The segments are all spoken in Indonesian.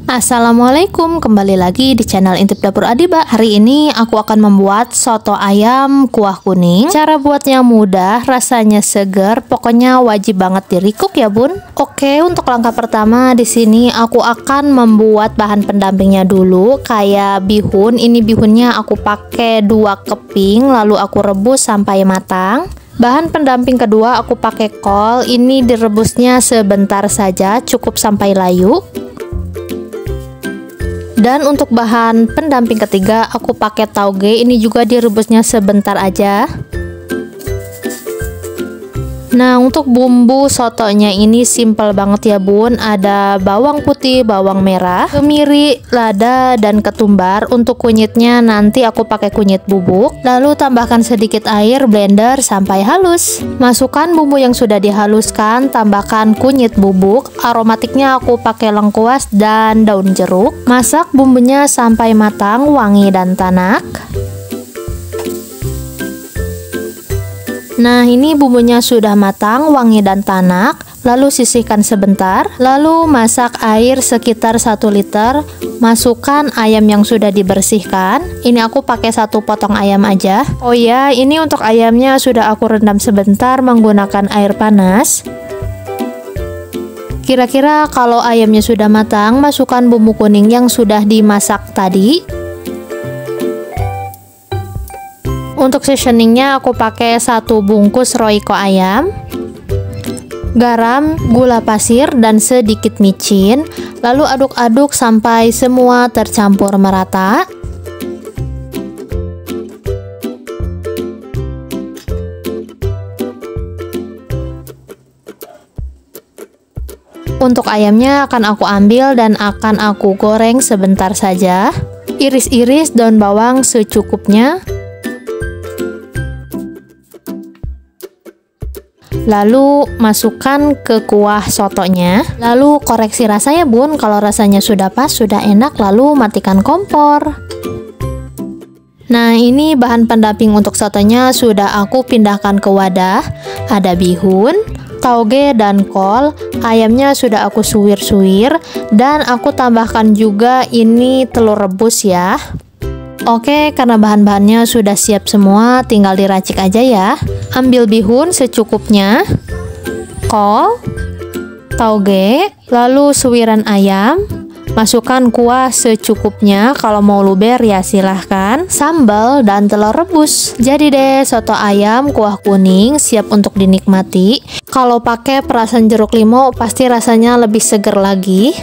Assalamualaikum, kembali lagi di channel Intip Dapur Adiba. Hari ini aku akan membuat soto ayam kuah kuning. Cara buatnya mudah, rasanya seger, pokoknya wajib banget di-recook ya bun. Oke, untuk langkah pertama di sini aku akan membuat bahan pendampingnya dulu, kayak bihun. Ini bihunnya aku pakai 2 keping, lalu aku rebus sampai matang. Bahan pendamping kedua aku pakai kol, ini direbusnya sebentar saja, cukup sampai layu. Dan untuk bahan pendamping ketiga aku pakai tauge, ini juga direbusnya sebentar aja. Nah, untuk bumbu sotonya ini simple banget ya bun. Ada bawang putih, bawang merah, kemiri, lada, dan ketumbar. Untuk kunyitnya nanti aku pakai kunyit bubuk. Lalu tambahkan sedikit air, blender sampai halus. Masukkan bumbu yang sudah dihaluskan, tambahkan kunyit bubuk. Aromatiknya aku pakai lengkuas dan daun jeruk. Masak bumbunya sampai matang, wangi dan tanak. Nah, ini bumbunya sudah matang, wangi dan tanak. Lalu sisihkan sebentar. Lalu masak air sekitar 1 liter. Masukkan ayam yang sudah dibersihkan. Ini aku pakai 1 potong ayam aja. Oh ya, ini untuk ayamnya sudah aku rendam sebentar menggunakan air panas. Kira-kira kalau ayamnya sudah matang, masukkan bumbu kuning yang sudah dimasak tadi. Untuk seasoningnya aku pakai 1 bungkus Royco ayam, garam, gula pasir, dan sedikit micin. Lalu aduk-aduk sampai semua tercampur merata. Untuk ayamnya akan aku ambil dan akan aku goreng sebentar saja. Iris-iris daun bawang secukupnya. Lalu masukkan ke kuah sotonya. Lalu koreksi rasanya bun, kalau rasanya sudah pas, sudah enak, lalu matikan kompor. Nah, ini bahan pendamping untuk sotonya sudah aku pindahkan ke wadah. Ada bihun, tauge, dan kol. Ayamnya sudah aku suwir-suwir, dan aku tambahkan juga ini telur rebus ya. Oke, karena bahan-bahannya sudah siap semua, tinggal diracik aja ya. Ambil bihun secukupnya, kol, tauge, lalu suwiran ayam. Masukkan kuah secukupnya, kalau mau luber ya silahkan. Sambal dan telur rebus. Jadi deh, soto ayam kuah kuning siap untuk dinikmati. Kalau pakai perasan jeruk limau pasti rasanya lebih seger lagi.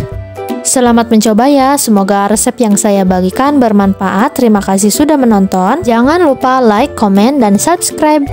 Selamat mencoba ya, semoga resep yang saya bagikan bermanfaat. Terima kasih sudah menonton. Jangan lupa like, komen, dan subscribe.